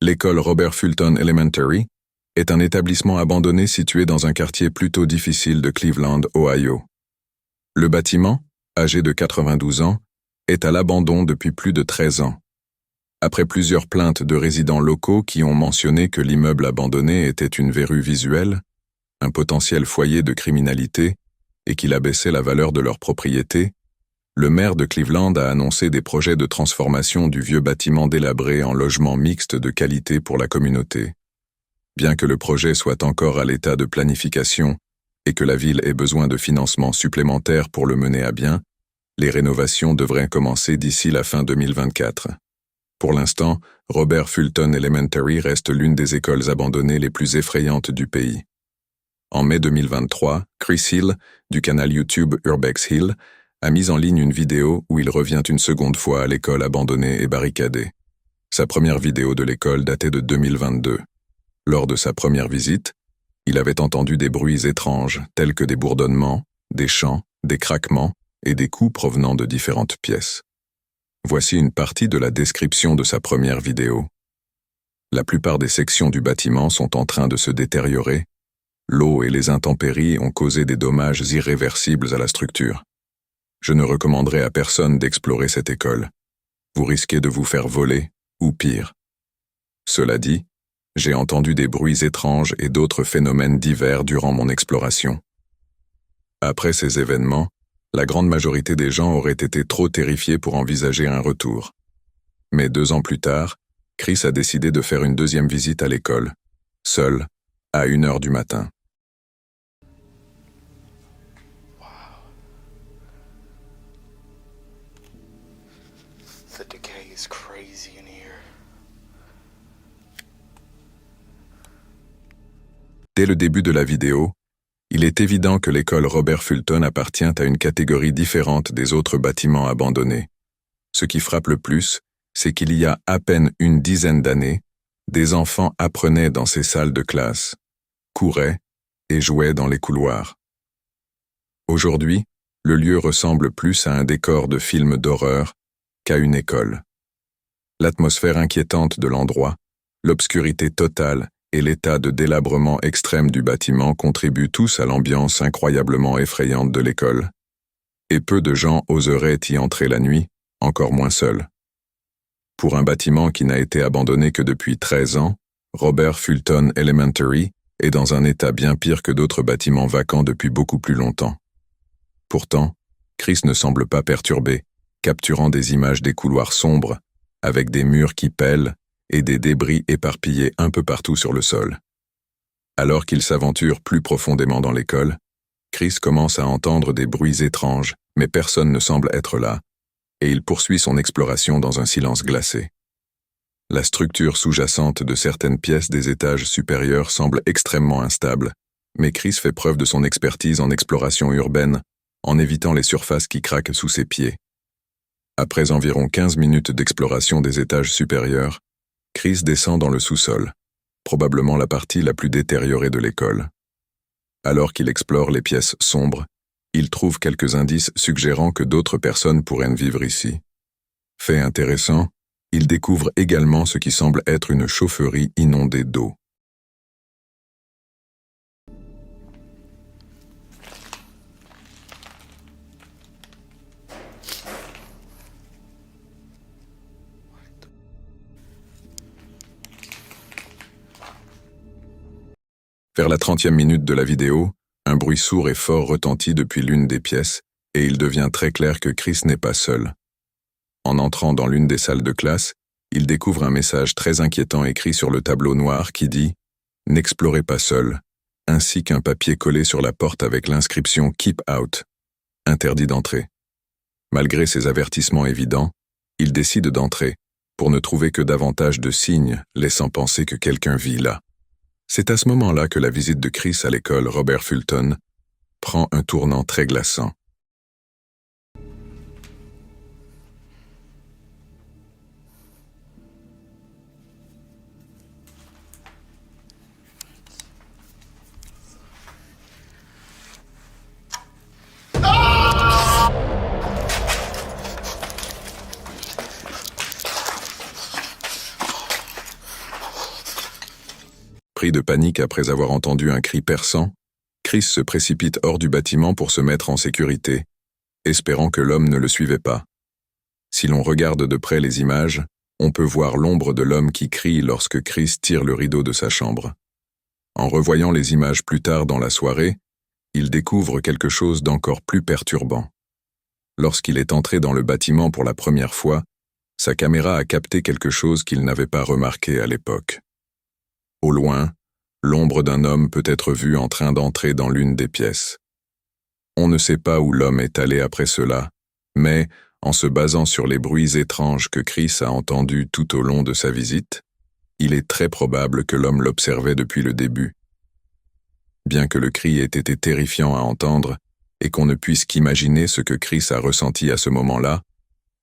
L'école Robert Fulton Elementary est un établissement abandonné situé dans un quartier plutôt difficile de Cleveland, Ohio. Le bâtiment, âgé de 92 ans, est à l'abandon depuis plus de 13 ans. Après plusieurs plaintes de résidents locaux qui ont mentionné que l'immeuble abandonné était une verrue visuelle, un potentiel foyer de criminalité et qu'il abaissait la valeur de leur propriété, le maire de Cleveland a annoncé des projets de transformation du vieux bâtiment délabré en logement mixte de qualité pour la communauté. Bien que le projet soit encore à l'état de planification et que la ville ait besoin de financements supplémentaires pour le mener à bien, les rénovations devraient commencer d'ici la fin 2024. Pour l'instant, Robert Fulton Elementary reste l'une des écoles abandonnées les plus effrayantes du pays. En mai 2023, Chris Hill, du canal YouTube Urbex Hill, a mis en ligne une vidéo où il revient une seconde fois à l'école abandonnée et barricadée. Sa première vidéo de l'école datait de 2022. Lors de sa première visite, il avait entendu des bruits étranges tels que des bourdonnements, des chants, des craquements et des coups provenant de différentes pièces. Voici une partie de la description de sa première vidéo. La plupart des sections du bâtiment sont en train de se détériorer. L'eau et les intempéries ont causé des dommages irréversibles à la structure. Je ne recommanderais à personne d'explorer cette école. Vous risquez de vous faire voler, ou pire. Cela dit, j'ai entendu des bruits étranges et d'autres phénomènes divers durant mon exploration. Après ces événements, la grande majorité des gens auraient été trop terrifiés pour envisager un retour. Mais 2 ans plus tard, Chris a décidé de faire une deuxième visite à l'école, seul, à 1h du matin. The decay is crazy in here. Dès le début de la vidéo, il est évident que l'école Robert Fulton appartient à une catégorie différente des autres bâtiments abandonnés. Ce qui frappe le plus, c'est qu'il y a à peine une dizaine d'années, des enfants apprenaient dans ces salles de classe, couraient et jouaient dans les couloirs. Aujourd'hui, le lieu ressemble plus à un décor de film d'horreur qu'à une école. L'atmosphère inquiétante de l'endroit, l'obscurité totale et l'état de délabrement extrême du bâtiment contribuent tous à l'ambiance incroyablement effrayante de l'école. Et peu de gens oseraient y entrer la nuit, encore moins seuls. Pour un bâtiment qui n'a été abandonné que depuis 13 ans, Robert Fulton Elementary est dans un état bien pire que d'autres bâtiments vacants depuis beaucoup plus longtemps. Pourtant, Chris ne semble pas perturbé, capturant des images des couloirs sombres, avec des murs qui pèlent et des débris éparpillés un peu partout sur le sol. Alors qu'il s'aventure plus profondément dans l'école, Chris commence à entendre des bruits étranges, mais personne ne semble être là, et il poursuit son exploration dans un silence glacé. La structure sous-jacente de certaines pièces des étages supérieurs semble extrêmement instable, mais Chris fait preuve de son expertise en exploration urbaine, en évitant les surfaces qui craquent sous ses pieds. Après environ 15 minutes d'exploration des étages supérieurs, Chris descend dans le sous-sol, probablement la partie la plus détériorée de l'école. Alors qu'il explore les pièces sombres, il trouve quelques indices suggérant que d'autres personnes pourraient vivre ici. Fait intéressant, il découvre également ce qui semble être une chaufferie inondée d'eau. Vers la 30e minute de la vidéo, un bruit sourd et fort retentit depuis l'une des pièces, et il devient très clair que Chris n'est pas seul. En entrant dans l'une des salles de classe, il découvre un message très inquiétant écrit sur le tableau noir qui dit « N'explorez pas seul », ainsi qu'un papier collé sur la porte avec l'inscription « Keep out », interdit d'entrer. Malgré ces avertissements évidents, il décide d'entrer, pour ne trouver que davantage de signes laissant penser que quelqu'un vit là. C'est à ce moment-là que la visite de Chris à l'école Robert Fulton prend un tournant très glaçant. Pris de panique après avoir entendu un cri perçant, Chris se précipite hors du bâtiment pour se mettre en sécurité, espérant que l'homme ne le suivait pas. Si l'on regarde de près les images, on peut voir l'ombre de l'homme qui crie lorsque Chris tire le rideau de sa chambre. En revoyant les images plus tard dans la soirée, il découvre quelque chose d'encore plus perturbant. Lorsqu'il est entré dans le bâtiment pour la première fois, sa caméra a capté quelque chose qu'il n'avait pas remarqué à l'époque. Au loin, l'ombre d'un homme peut être vue en train d'entrer dans l'une des pièces. On ne sait pas où l'homme est allé après cela, mais, en se basant sur les bruits étranges que Chris a entendus tout au long de sa visite, il est très probable que l'homme l'observait depuis le début. Bien que le cri ait été terrifiant à entendre et qu'on ne puisse qu'imaginer ce que Chris a ressenti à ce moment-là,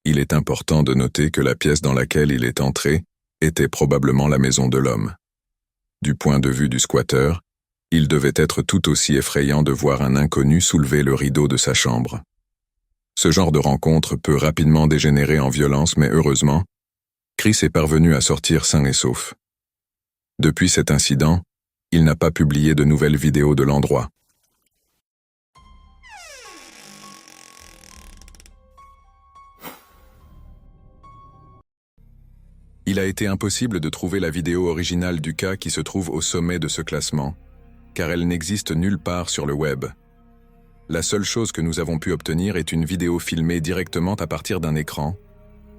il est important de noter que la pièce dans laquelle il est entré était probablement la maison de l'homme. Du point de vue du squatteur, il devait être tout aussi effrayant de voir un inconnu soulever le rideau de sa chambre. Ce genre de rencontre peut rapidement dégénérer en violence, mais heureusement, Chris est parvenu à sortir sain et sauf. Depuis cet incident, il n'a pas publié de nouvelles vidéos de l'endroit. Il a été impossible de trouver la vidéo originale du cas qui se trouve au sommet de ce classement, car elle n'existe nulle part sur le web. La seule chose que nous avons pu obtenir est une vidéo filmée directement à partir d'un écran,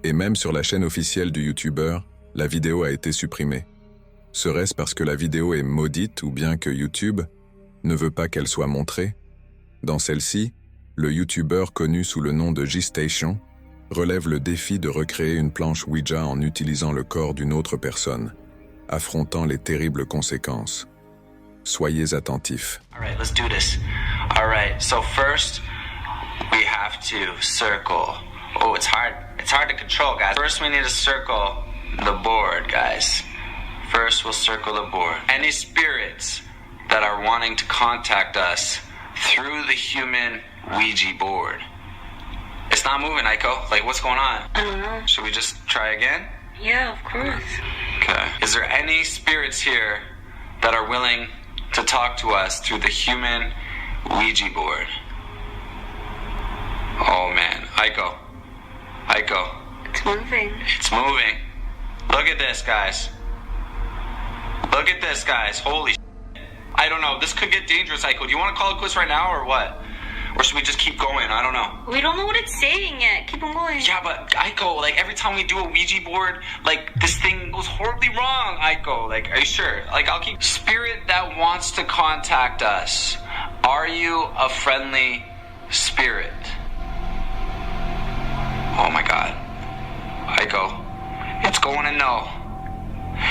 et même sur la chaîne officielle du YouTuber, la vidéo a été supprimée. Serait-ce parce que la vidéo est maudite ou bien que YouTube ne veut pas qu'elle soit montrée? Dans celle-ci, le YouTuber connu sous le nom de G-Station relève le défi de recréer une planche Ouija en utilisant le corps d'une autre personne, affrontant les terribles conséquences. Soyez attentifs. All right, let's do this. All right, so first we have to circle. Oh, it's hard. It's hard to control, guys. First we need to circle the board, guys. First we'll circle the board. Any spirits that are wanting to contact us through the human Ouija board. It's not moving, Aiko. Like, what's going on? I don't know. Should we just try again? Yeah, of course. Okay. Is there any spirits here that are willing to talk to us through the human Ouija board? Oh man, Aiko. Aiko. It's moving. It's moving. Look at this, guys. Look at this, guys. Holy shit. I don't know. This could get dangerous, Aiko. Do you want to call it quits right now or what? Or should we just keep going? I don't know. We don't know what it's saying yet. Keep on going. Yeah, but Aiko, like every time we do a Ouija board, like this thing goes horribly wrong, Aiko. Like, are you sure? Like, I'll keep... Spirit that wants to contact us. Are you a friendly spirit? Oh my God. Aiko. It's going to no.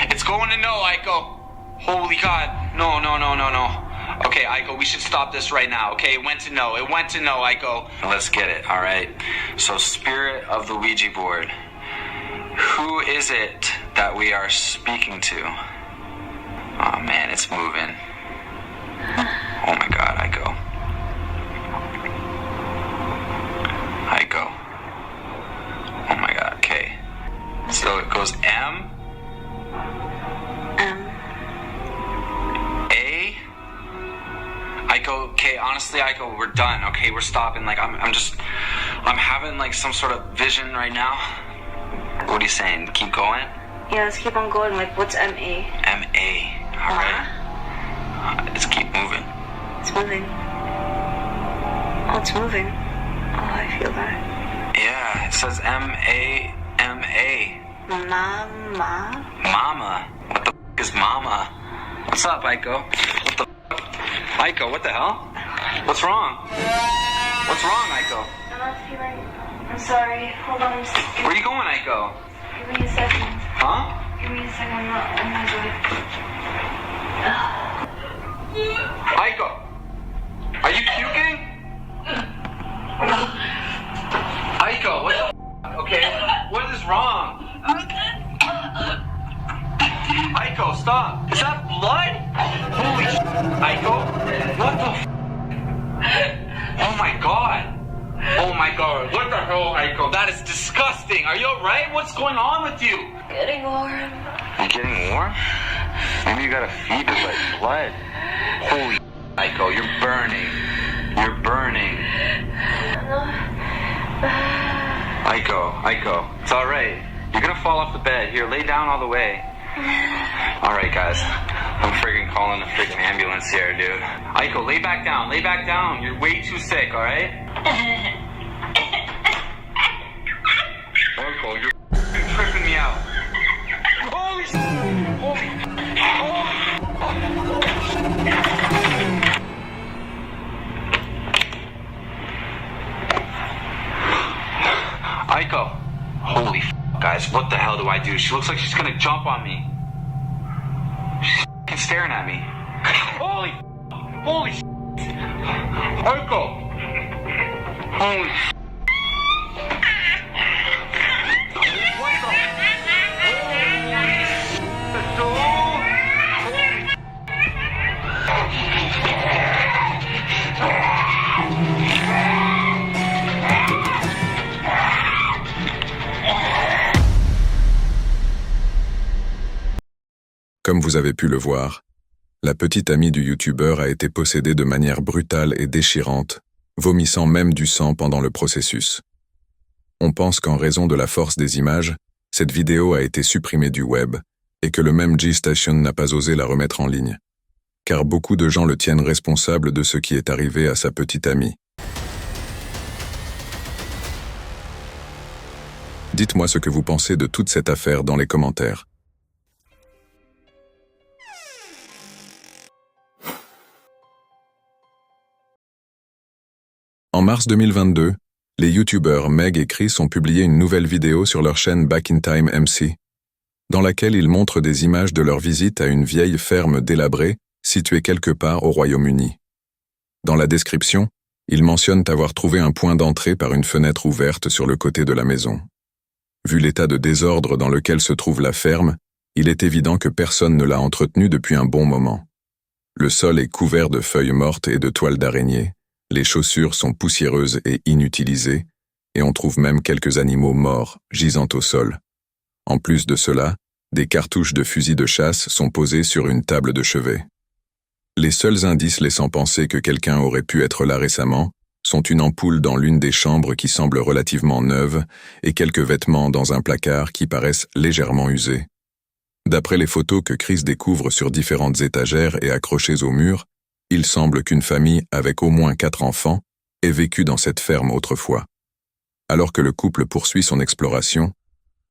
It's going to no, Aiko. Holy God. No, no, no, no, no. Okay, Aiko, we should stop this right now. Okay, it went to no. It went to no, Aiko. Let's get it, all right? So, spirit of the Ouija board. Who is it that we are speaking to? Oh, man, it's moving. Oh, my God, Aiko. Aiko. Oh, my God, okay. So, it goes M. Aiko, okay, honestly, Aiko, we're done, okay, we're stopping, like, I'm having, like, some sort of vision right now. What are you saying, keep going? Yeah, let's keep on going, like, what's M-A? M-A, alright. Let's keep moving. It's moving. Oh, it's moving. Oh, I feel that. Yeah, it says M-A-M-A. Mama? Mama? What the f*** is mama? What's up, Aiko? What the f***? Aiko, what the hell? What's wrong? What's wrong, Aiko? I'm not feeling... I'm sorry. Hold on. Where are you going, Aiko? Give me a second. Huh? Give me a second. I'm not good. Aiko! Are you puking? Aiko, what the f***? Okay, what is wrong? Aiko, stop! Is that blood? Holy shit, Aiko! What the f***? Oh my God! Oh my God, what the hell, Aiko? That is disgusting! Are you alright? What's going on with you? Getting warm. You're getting warm? Maybe you got a fever, like blood. Holy Aiko, you're burning. You're burning. Aiko, it's alright. You're gonna fall off the bed. Here, lay down all the way. Alright, guys. I'm friggin' calling the friggin' ambulance here, dude. Aiko, lay back down. Lay back down. You're way too sick, alright? Aiko, you're tripping me out. Holy Aiko. Holy guys, what the hell do I do? She looks like she's gonna jump on me. She's staring at me. Holy Aiko. Holy Comme vous avez pu le voir, la petite amie du youtubeur a été possédée de manière brutale et déchirante, vomissant même du sang pendant le processus. On pense qu'en raison de la force des images, cette vidéo a été supprimée du web et que le même G-Station n'a pas osé la remettre en ligne, car beaucoup de gens le tiennent responsable de ce qui est arrivé à sa petite amie. Dites-moi ce que vous pensez de toute cette affaire dans les commentaires. En mars 2022, les youtubeurs Meg et Chris ont publié une nouvelle vidéo sur leur chaîne Back in Time MC, dans laquelle ils montrent des images de leur visite à une vieille ferme délabrée située quelque part au Royaume-Uni. Dans la description, ils mentionnent avoir trouvé un point d'entrée par une fenêtre ouverte sur le côté de la maison. Vu l'état de désordre dans lequel se trouve la ferme, il est évident que personne ne l'a entretenue depuis un bon moment. Le sol est couvert de feuilles mortes et de toiles d'araignée. Les chaussures sont poussiéreuses et inutilisées, et on trouve même quelques animaux morts gisant au sol. En plus de cela, des cartouches de fusils de chasse sont posées sur une table de chevet. Les seuls indices laissant penser que quelqu'un aurait pu être là récemment sont une ampoule dans l'une des chambres qui semble relativement neuve et quelques vêtements dans un placard qui paraissent légèrement usés. D'après les photos que Chris découvre sur différentes étagères et accrochées au mur, il semble qu'une famille avec au moins 4 enfants ait vécu dans cette ferme autrefois. Alors que le couple poursuit son exploration,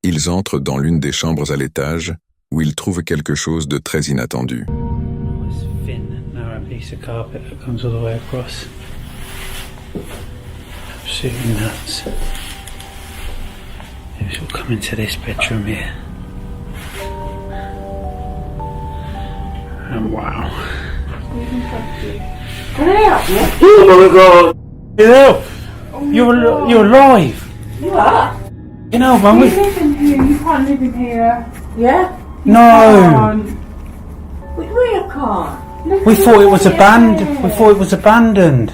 ils entrent dans l'une des chambres à l'étage où ils trouvent quelque chose de très inattendu. Wow. Oh my God! You're alive. You are? You know, man. You live in here. You can't live in here. Yeah? No. We can't. Look We at thought it was here. abandoned. We thought it was abandoned.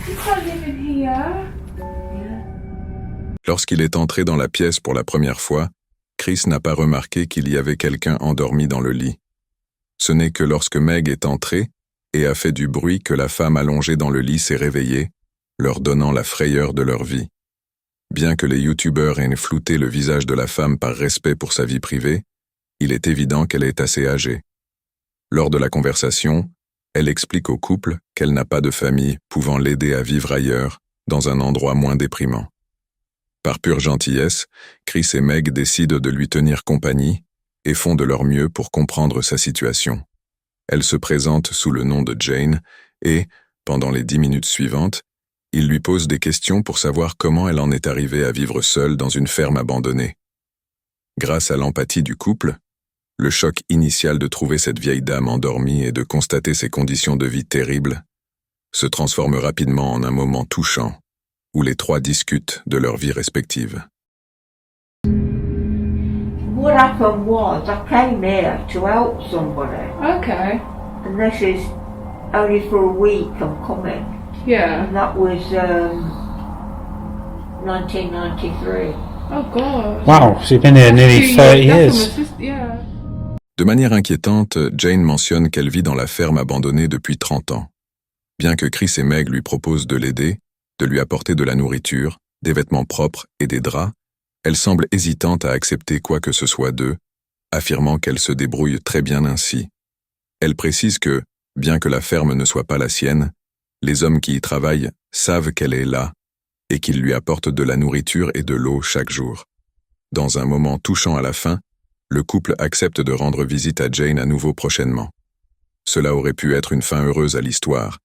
You can't live in here. Lorsqu'il est entré dans la pièce pour la première fois, Chris n'a pas remarqué qu'il y avait quelqu'un endormi dans le lit. Ce n'est que lorsque Meg est entrée et a fait du bruit que la femme allongée dans le lit s'est réveillée, leur donnant la frayeur de leur vie. Bien que les youtubeurs aient flouté le visage de la femme par respect pour sa vie privée, il est évident qu'elle est assez âgée. Lors de la conversation, elle explique au couple qu'elle n'a pas de famille pouvant l'aider à vivre ailleurs, dans un endroit moins déprimant. Par pure gentillesse, Chris et Meg décident de lui tenir compagnie et font de leur mieux pour comprendre sa situation. Elle se présente sous le nom de Jane et, pendant les 10 minutes suivantes, il lui pose des questions pour savoir comment elle en est arrivée à vivre seule dans une ferme abandonnée. Grâce à l'empathie du couple, le choc initial de trouver cette vieille dame endormie et de constater ses conditions de vie terribles se transforme rapidement en un moment touchant où les trois discutent de leur vie respective. What happened was I came here to help somebody, Okay. and this is only for a week I'm coming, Yeah. and that was 1993. Oh God. Wow, so you've been here nearly 30 years. Yeah. De manière inquiétante, Jane mentionne qu'elle vit dans la ferme abandonnée depuis 30 ans. Bien que Chris et Meg lui proposent de l'aider, de lui apporter de la nourriture, des vêtements propres et des draps, elle semble hésitante à accepter quoi que ce soit d'eux, affirmant qu'elle se débrouille très bien ainsi. Elle précise que, bien que la ferme ne soit pas la sienne, les hommes qui y travaillent savent qu'elle est là et qu'ils lui apportent de la nourriture et de l'eau chaque jour. Dans un moment touchant à la fin, le couple accepte de rendre visite à Jane à nouveau prochainement. Cela aurait pu être une fin heureuse à l'histoire,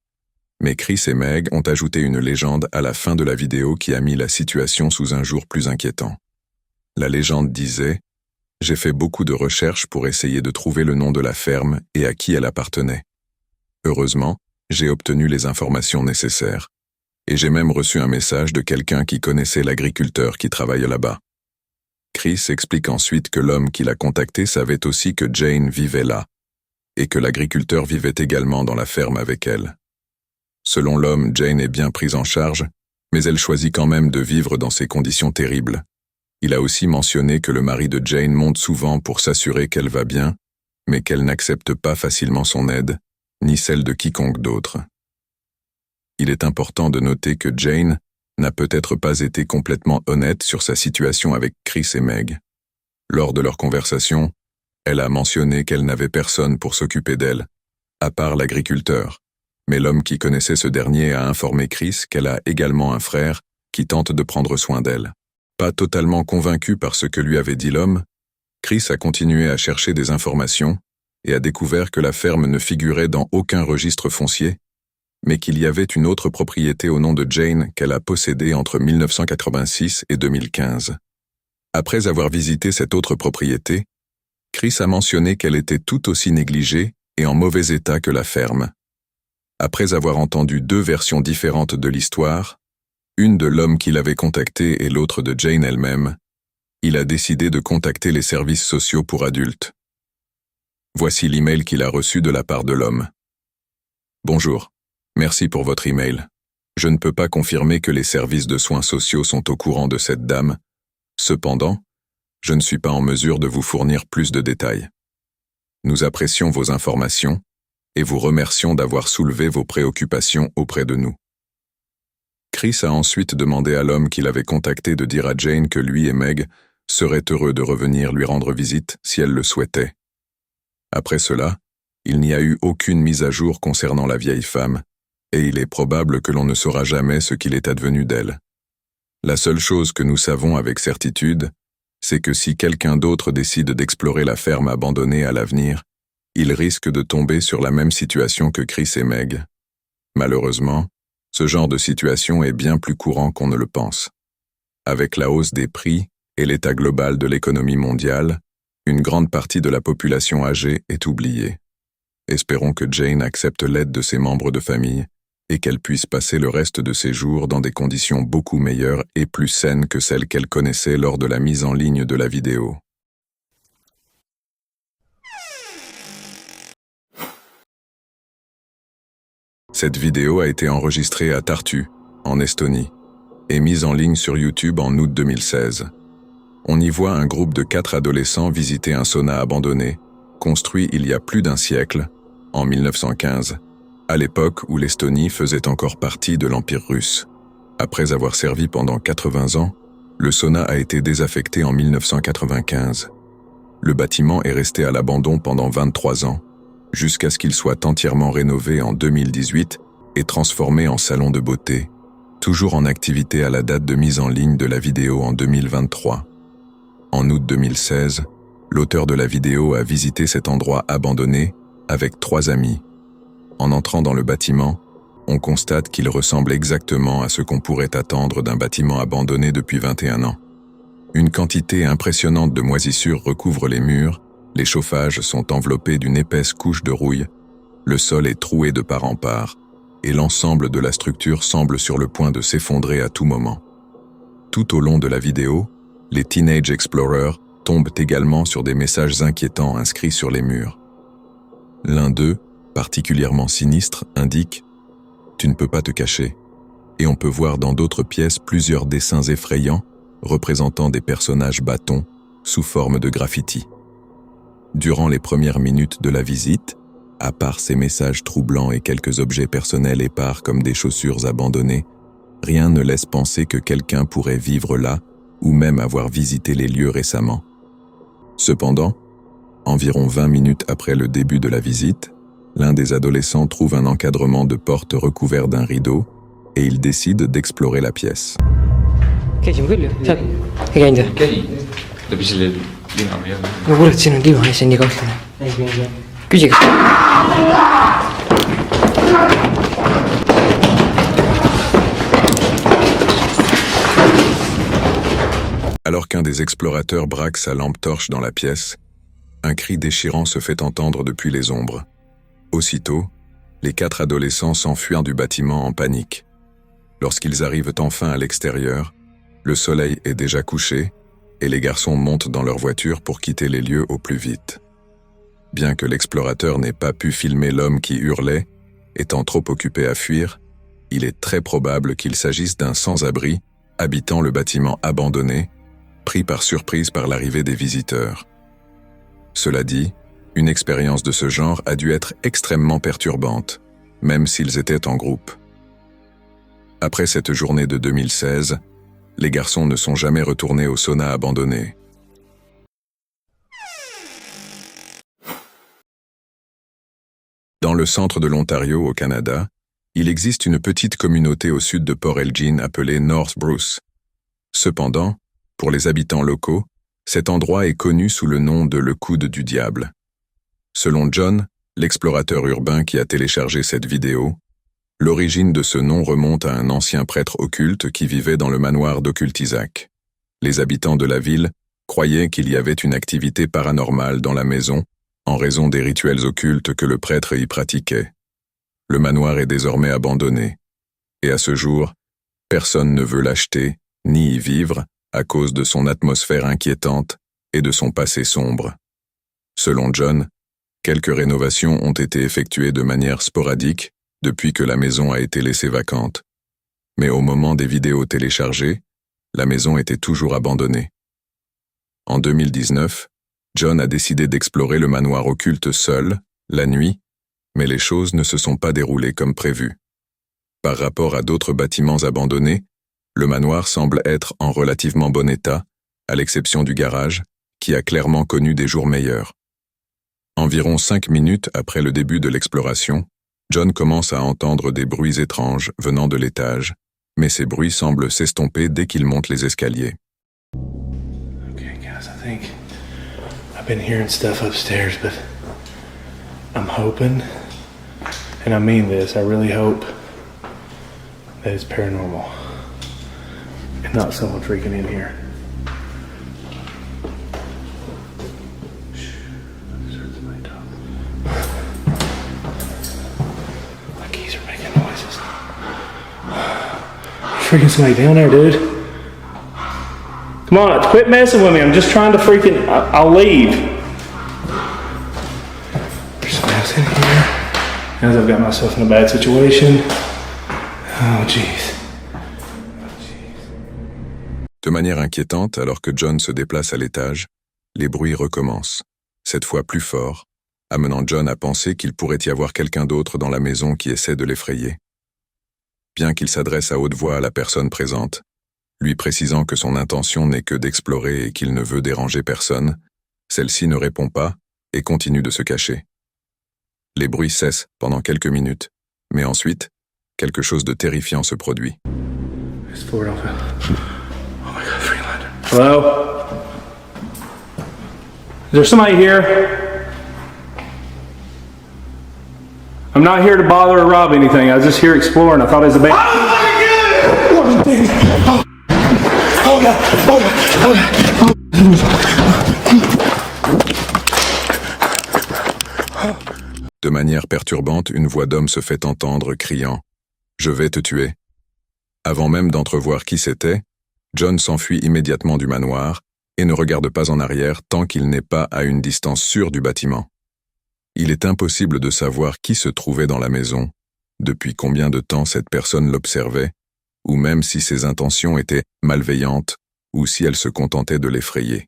mais Chris et Meg ont ajouté une légende à la fin de la vidéo qui a mis la situation sous un jour plus inquiétant. La légende disait « J'ai fait beaucoup de recherches pour essayer de trouver le nom de la ferme et à qui elle appartenait. Heureusement, j'ai obtenu les informations nécessaires. Et j'ai même reçu un message de quelqu'un qui connaissait l'agriculteur qui travaille là-bas. » Chris explique ensuite que l'homme qui l'a contacté savait aussi que Jane vivait là, et que l'agriculteur vivait également dans la ferme avec elle. Selon l'homme, Jane est bien prise en charge, mais elle choisit quand même de vivre dans ces conditions terribles. Il a aussi mentionné que le mari de Jane monte souvent pour s'assurer qu'elle va bien, mais qu'elle n'accepte pas facilement son aide, ni celle de quiconque d'autre. Il est important de noter que Jane n'a peut-être pas été complètement honnête sur sa situation avec Chris et Meg. Lors de leur conversation, elle a mentionné qu'elle n'avait personne pour s'occuper d'elle, à part l'agriculteur, mais l'homme qui connaissait ce dernier a informé Chris qu'elle a également un frère qui tente de prendre soin d'elle. Pas totalement convaincu par ce que lui avait dit l'homme, Chris a continué à chercher des informations et a découvert que la ferme ne figurait dans aucun registre foncier, mais qu'il y avait une autre propriété au nom de Jane qu'elle a possédée entre 1986 et 2015. Après avoir visité cette autre propriété, Chris a mentionné qu'elle était tout aussi négligée et en mauvais état que la ferme. Après avoir entendu deux versions différentes de l'histoire, une de l'homme qui l'avait contacté et l'autre de Jane elle-même, il a décidé de contacter les services sociaux pour adultes. Voici l'email qu'il a reçu de la part de l'homme. Bonjour. Merci pour votre email. Je ne peux pas confirmer que les services de soins sociaux sont au courant de cette dame. Cependant, je ne suis pas en mesure de vous fournir plus de détails. Nous apprécions vos informations et vous remercions d'avoir soulevé vos préoccupations auprès de nous. Chris a ensuite demandé à l'homme qui l'avait contacté de dire à Jane que lui et Meg seraient heureux de revenir lui rendre visite si elle le souhaitait. Après cela, il n'y a eu aucune mise à jour concernant la vieille femme, et il est probable que l'on ne saura jamais ce qu'il est advenu d'elle. La seule chose que nous savons avec certitude, c'est que si quelqu'un d'autre décide d'explorer la ferme abandonnée à l'avenir, il risque de tomber sur la même situation que Chris et Meg. Malheureusement, ce genre de situation est bien plus courant qu'on ne le pense. Avec la hausse des prix et l'état global de l'économie mondiale, une grande partie de la population âgée est oubliée. Espérons que Jane accepte l'aide de ses membres de famille et qu'elle puisse passer le reste de ses jours dans des conditions beaucoup meilleures et plus saines que celles qu'elle connaissait lors de la mise en ligne de la vidéo. Cette vidéo a été enregistrée à Tartu, en Estonie, et mise en ligne sur YouTube en août 2016. On y voit un groupe de 4 adolescents visiter un sauna abandonné, construit il y a plus d'un siècle, en 1915, à l'époque où l'Estonie faisait encore partie de l'Empire russe. Après avoir servi pendant 80 ans, le sauna a été désaffecté en 1995. Le bâtiment est resté à l'abandon pendant 23 ans, jusqu'à ce qu'il soit entièrement rénové en 2018 et transformé en salon de beauté, toujours en activité à la date de mise en ligne de la vidéo en 2023. En août 2016, l'auteur de la vidéo a visité cet endroit abandonné avec 3 amis. En entrant dans le bâtiment, on constate qu'il ressemble exactement à ce qu'on pourrait attendre d'un bâtiment abandonné depuis 21 ans. Une quantité impressionnante de moisissures recouvre les murs, les chauffages sont enveloppés d'une épaisse couche de rouille, le sol est troué de part en part, et l'ensemble de la structure semble sur le point de s'effondrer à tout moment. Tout au long de la vidéo, les Teenage Explorers tombent également sur des messages inquiétants inscrits sur les murs. L'un d'eux, particulièrement sinistre, indique « Tu ne peux pas te cacher » et on peut voir dans d'autres pièces plusieurs dessins effrayants représentant des personnages bâtons sous forme de graffiti. Durant les premières minutes de la visite, à part ces messages troublants et quelques objets personnels épars comme des chaussures abandonnées, rien ne laisse penser que quelqu'un pourrait vivre là ou même avoir visité les lieux récemment. Cependant, environ 20 minutes après le début de la visite, l'un des adolescents trouve un encadrement de porte recouvert d'un rideau et il décide d'explorer la pièce. Che ci quello? Sai? Che è in Che Lebih sila di kami yan. Nagulat sino di ba? Hindi ko sila. Küsi ka. Alors qu'un des explorateurs braque sa lampe torche dans la pièce, un cri déchirant se fait entendre depuis les ombres. Aussitôt, les 4 adolescents s'enfuient du bâtiment en panique. Lorsqu'ils arrivent enfin à l'extérieur, le soleil est déjà couché et les garçons montent dans leur voiture pour quitter les lieux au plus vite. Bien que l'explorateur n'ait pas pu filmer l'homme qui hurlait, étant trop occupé à fuir, il est très probable qu'il s'agisse d'un sans-abri habitant le bâtiment abandonné, pris par surprise par l'arrivée des visiteurs. Cela dit, une expérience de ce genre a dû être extrêmement perturbante, même s'ils étaient en groupe. Après cette journée de 2016, les garçons ne sont jamais retournés au sauna abandonné. Dans le centre de l'Ontario, au Canada, il existe une petite communauté au sud de Port Elgin appelée North Bruce. Cependant, pour les habitants locaux, cet endroit est connu sous le nom de le coude du diable. Selon John, l'explorateur urbain qui a téléchargé cette vidéo, l'origine de ce nom remonte à un ancien prêtre occulte qui vivait dans le manoir d'Occultisac. Les habitants de la ville croyaient qu'il y avait une activité paranormale dans la maison en raison des rituels occultes que le prêtre y pratiquait. Le manoir est désormais abandonné, et à ce jour, personne ne veut l'acheter ni y vivre à cause de son atmosphère inquiétante et de son passé sombre. Selon John, quelques rénovations ont été effectuées de manière sporadique depuis que la maison a été laissée vacante. Mais au moment des vidéos téléchargées, la maison était toujours abandonnée. En 2019, John a décidé d'explorer le manoir occulte seul, la nuit, mais les choses ne se sont pas déroulées comme prévu. Par rapport à d'autres bâtiments abandonnés, le manoir semble être en relativement bon état, à l'exception du garage, qui a clairement connu des jours meilleurs. Environ 5 minutes après le début de l'exploration, John commence à entendre des bruits étranges venant de l'étage, mais ces bruits semblent s'estomper dès qu'il monte les escaliers. Okay, guys, I think I've been hearing stuff upstairs, but I'm hoping, and I mean this, I really hope that it's paranormal and not someone freaking in here. My keys are making noises. Freaking somebody down there, dude. Come on, quit messing with me. I'm just trying to freaking. I'll leave. There's somebody else in here. As I've got myself in a bad situation. Oh, jeez. De manière inquiétante, alors que John se déplace à l'étage, les bruits recommencent, cette fois plus forts, amenant John à penser qu'il pourrait y avoir quelqu'un d'autre dans la maison qui essaie de l'effrayer. Bien qu'il s'adresse à haute voix à la personne présente, lui précisant que son intention n'est que d'explorer et qu'il ne veut déranger personne, celle-ci ne répond pas et continue de se cacher. Les bruits cessent pendant quelques minutes, mais ensuite, quelque chose de terrifiant se produit. Hello? Is there somebody here? I'm not here to bother or rob anything. I was just here exploring. I thought it was a bad. De manière perturbante, une voix d'homme se fait entendre criant « Je vais te tuer ». Avant même d'entrevoir qui c'était, John s'enfuit immédiatement du manoir et ne regarde pas en arrière tant qu'il n'est pas à une distance sûre du bâtiment. Il est impossible de savoir qui se trouvait dans la maison, depuis combien de temps cette personne l'observait, ou même si ses intentions étaient malveillantes ou si elle se contentait de l'effrayer.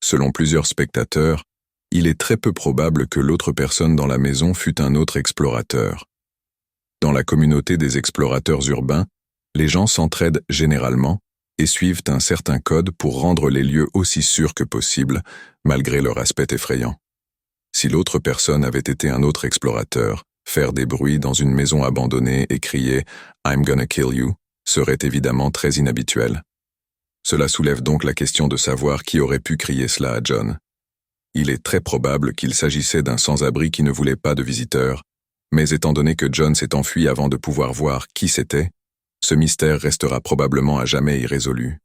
Selon plusieurs spectateurs, il est très peu probable que l'autre personne dans la maison fût un autre explorateur. Dans la communauté des explorateurs urbains, les gens s'entraident généralement et suivent un certain code pour rendre les lieux aussi sûrs que possible, malgré leur aspect effrayant. Si l'autre personne avait été un autre explorateur, faire des bruits dans une maison abandonnée et crier « I'm gonna kill you » serait évidemment très inhabituel. Cela soulève donc la question de savoir qui aurait pu crier cela à John. Il est très probable qu'il s'agissait d'un sans-abri qui ne voulait pas de visiteurs, mais étant donné que John s'est enfui avant de pouvoir voir qui c'était, ce mystère restera probablement à jamais irrésolu.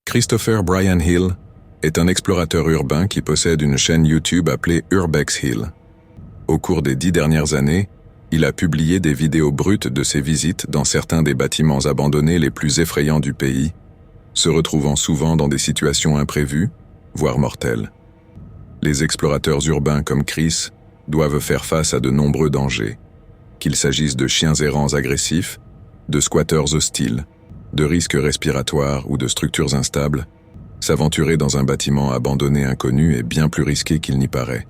Christopher Brian Hill est un explorateur urbain qui possède une chaîne YouTube appelée Urbex Hill. Au cours des 10 dernières années, il a publié des vidéos brutes de ses visites dans certains des bâtiments abandonnés les plus effrayants du pays, se retrouvant souvent dans des situations imprévues, voire mortelles. Les explorateurs urbains comme Chris doivent faire face à de nombreux dangers, qu'il s'agisse de chiens errants agressifs, de squatteurs hostiles, de risques respiratoires ou de structures instables. S'aventurer dans un bâtiment abandonné inconnu est bien plus risqué qu'il n'y paraît.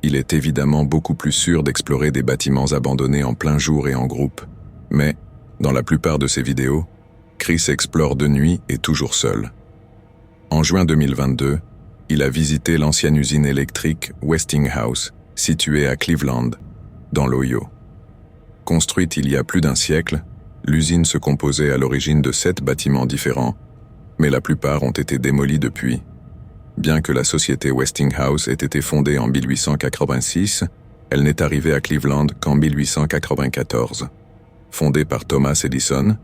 Il est évidemment beaucoup plus sûr d'explorer des bâtiments abandonnés en plein jour et en groupe, mais, dans la plupart de ses vidéos, Chris explore de nuit et toujours seul. En juin 2022, il a visité l'ancienne usine électrique Westinghouse, située à Cleveland, dans l'Ohio. Construite il y a plus d'un siècle, l'usine se composait à l'origine de 7 bâtiments différents, mais la plupart ont été démolis depuis. Bien que la société Westinghouse ait été fondée en 1886, elle n'est arrivée à Cleveland qu'en 1894. Fondée par Thomas Edison,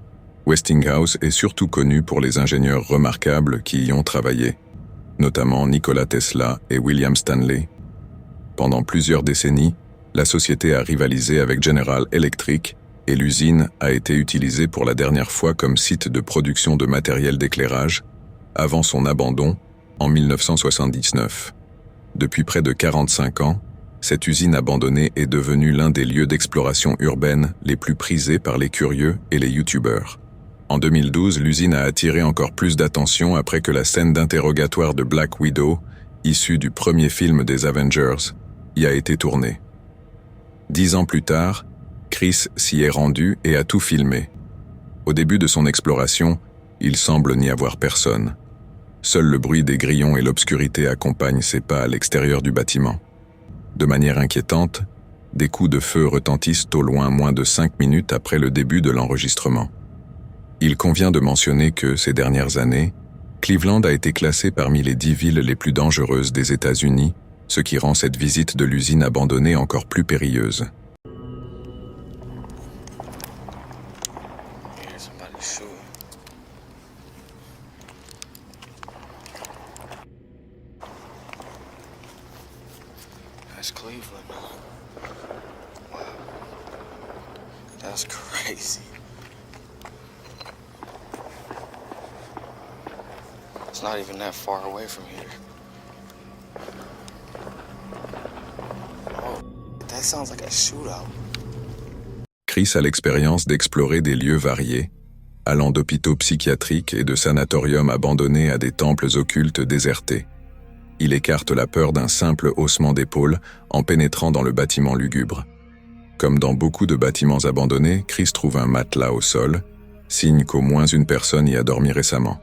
Westinghouse est surtout connue pour les ingénieurs remarquables qui y ont travaillé, notamment Nikola Tesla et William Stanley. Pendant plusieurs décennies, la société a rivalisé avec General Electric et l'usine a été utilisée pour la dernière fois comme site de production de matériel d'éclairage, avant son abandon en 1979. Depuis près de 45 ans, cette usine abandonnée est devenue l'un des lieux d'exploration urbaine les plus prisés par les curieux et les youtubeurs. En 2012, l'usine a attiré encore plus d'attention après que la scène d'interrogatoire de Black Widow, issue du premier film des Avengers, y a été tournée. 10 ans plus tard, Chris s'y est rendu et a tout filmé. Au début de son exploration, il semble n'y avoir personne. Seul le bruit des grillons et l'obscurité accompagnent ses pas à l'extérieur du bâtiment. De manière inquiétante, des coups de feu retentissent au loin moins de 5 minutes après le début de l'enregistrement. Il convient de mentionner que, ces dernières années, Cleveland a été classée parmi les 10 villes les plus dangereuses des États-Unis, ce qui rend cette visite de l'usine abandonnée encore plus périlleuse. Here's somebody shooting. That's Cleveland. Wow. That's crazy. It's not even that far away from here. Oh, that sounds like a shootout. Chris a l'expérience d'explorer des lieux variés, allant d'hôpitaux psychiatriques et de sanatoriums abandonnés à des temples occultes désertés. Il écarte la peur d'un simple haussement d'épaule en pénétrant dans le bâtiment lugubre. Comme dans beaucoup de bâtiments abandonnés, Chris trouve un matelas au sol, signe qu'au moins une personne y a dormi récemment.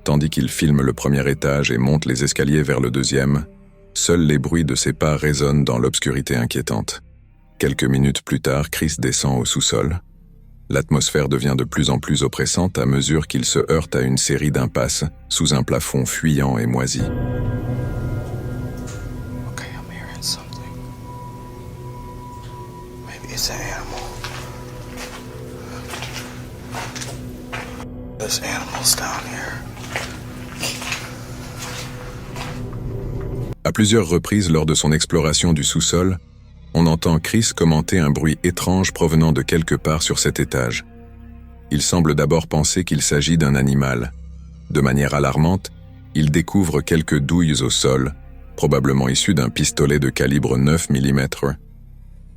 Tandis qu'il filme le premier étage et monte les escaliers vers le deuxième, seuls les bruits de ses pas résonnent dans l'obscurité inquiétante. Quelques minutes plus tard, Chris descend au sous-sol. L'atmosphère devient de plus en plus oppressante à mesure qu'il se heurte à une série d'impasses sous un plafond fuyant et moisi. Okay, I'm hearing something. Maybe it's an animal. There's animals down here. À plusieurs reprises lors de son exploration du sous-sol, on entend Chris commenter un bruit étrange provenant de quelque part sur cet étage. Il semble d'abord penser qu'il s'agit d'un animal. De manière alarmante, il découvre quelques douilles au sol, probablement issues d'un pistolet de calibre 9 mm.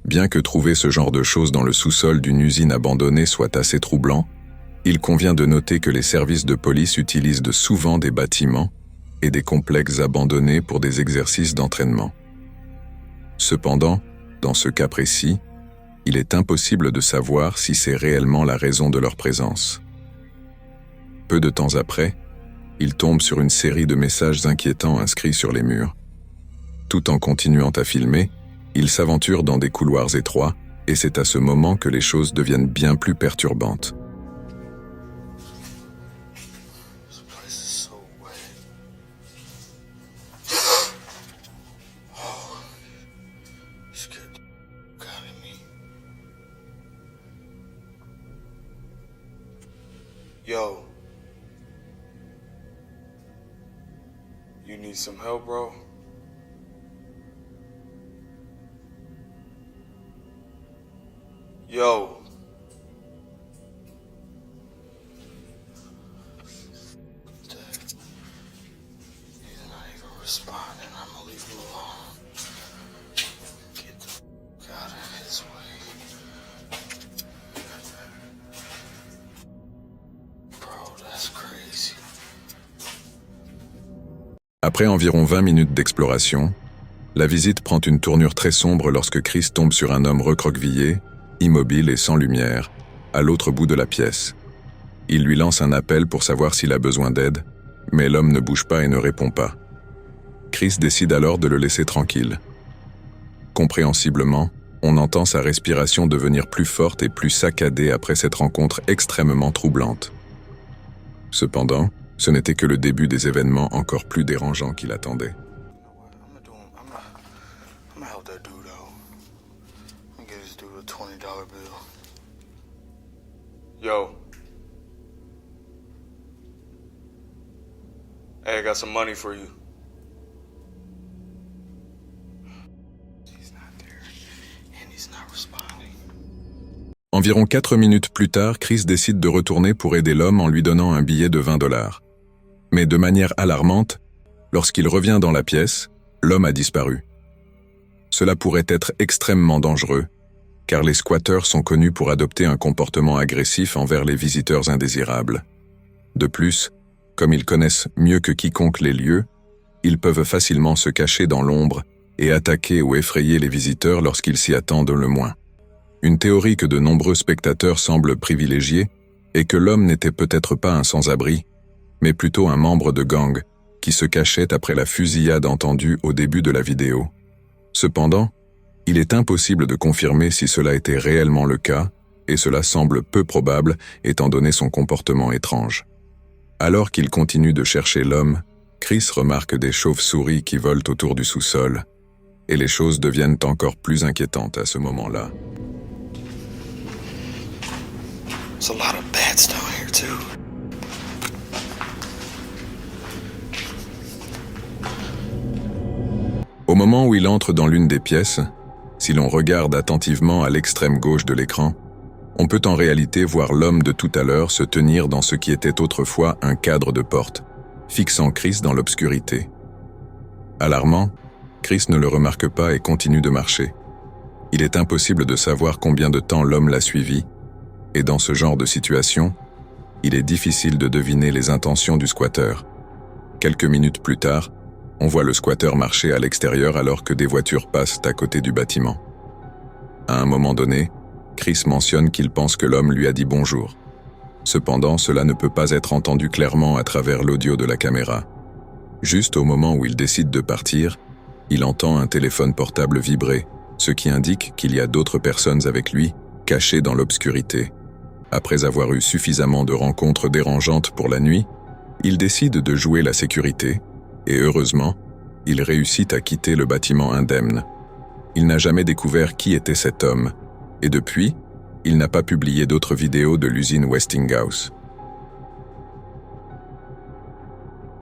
Bien que trouver ce genre de choses dans le sous-sol d'une usine abandonnée soit assez troublant, Il convient de noter que les services de police utilisent souvent des bâtiments et des complexes abandonnés pour des exercices d'entraînement. Cependant, dans ce cas précis, il est impossible de savoir si c'est réellement la raison de leur présence. Peu de temps après, il tombe sur une série de messages inquiétants inscrits sur les murs. Tout en continuant à filmer, il s'aventure dans des couloirs étroits et c'est à ce moment que les choses deviennent bien plus perturbantes. This place is so wet. Oh, scared the f*** out of me. Yo. You need some help, bro? Yo. He's not even responding. I'm gonna leave him alone. Get the f*** out of his way. Bro, that's crazy. Après environ 20 minutes d'exploration, la visite prend une tournure très sombre lorsque Chris tombe sur un homme recroquevillé, immobile et sans lumière, à l'autre bout de la pièce. Il lui lance un appel pour savoir s'il a besoin d'aide, mais l'homme ne bouge pas et ne répond pas. Chris décide alors de le laisser tranquille. Compréhensiblement, on entend sa respiration devenir plus forte et plus saccadée après cette rencontre extrêmement troublante. Cependant, ce n'était que le début des événements encore plus dérangeants qui l'attendaient. I'm gonna help that dude out. I'm gonna get this dude a $20 bill. Yo. Hey, I got some money for you. He's not there, and he's not responding. Environ 4 minutes plus tard, Chris décide de retourner pour aider l'homme en lui donnant un billet de $20. Mais de manière alarmante, lorsqu'il revient dans la pièce, l'homme a disparu. Cela pourrait être extrêmement dangereux, car les squatteurs sont connus pour adopter un comportement agressif envers les visiteurs indésirables. De plus, comme ils connaissent mieux que quiconque les lieux, ils peuvent facilement se cacher dans l'ombre et attaquer ou effrayer les visiteurs lorsqu'ils s'y attendent le moins. Une théorie que de nombreux spectateurs semblent privilégier est que l'homme n'était peut-être pas un sans-abri, mais plutôt un membre de gang qui se cachait après la fusillade entendue au début de la vidéo. Cependant, il est impossible de confirmer si cela était réellement le cas, et cela semble peu probable étant donné son comportement étrange. Alors qu'il continue de chercher l'homme, Chris remarque des chauves-souris qui volent autour du sous-sol, et les choses deviennent encore plus inquiétantes à ce moment-là. There's a lot of bats down here, too. Au moment où il entre dans l'une des pièces, si l'on regarde attentivement à l'extrême gauche de l'écran, on peut en réalité voir l'homme de tout à l'heure se tenir dans ce qui était autrefois un cadre de porte, fixant Chris dans l'obscurité. Alarmant, Chris ne le remarque pas et continue de marcher. Il est impossible de savoir combien de temps l'homme l'a suivi, et dans ce genre de situation, il est difficile de deviner les intentions du squatteur. Quelques minutes plus tard, on voit le squatteur marcher à l'extérieur alors que des voitures passent à côté du bâtiment. À un moment donné, Chris mentionne qu'il pense que l'homme lui a dit bonjour. Cependant, cela ne peut pas être entendu clairement à travers l'audio de la caméra. Juste au moment où il décide de partir, il entend un téléphone portable vibrer, ce qui indique qu'il y a d'autres personnes avec lui, cachées dans l'obscurité. Après avoir eu suffisamment de rencontres dérangeantes pour la nuit, il décide de jouer la sécurité, et heureusement, il réussit à quitter le bâtiment indemne. Il n'a jamais découvert qui était cet homme, et depuis, il n'a pas publié d'autres vidéos de l'usine Westinghouse.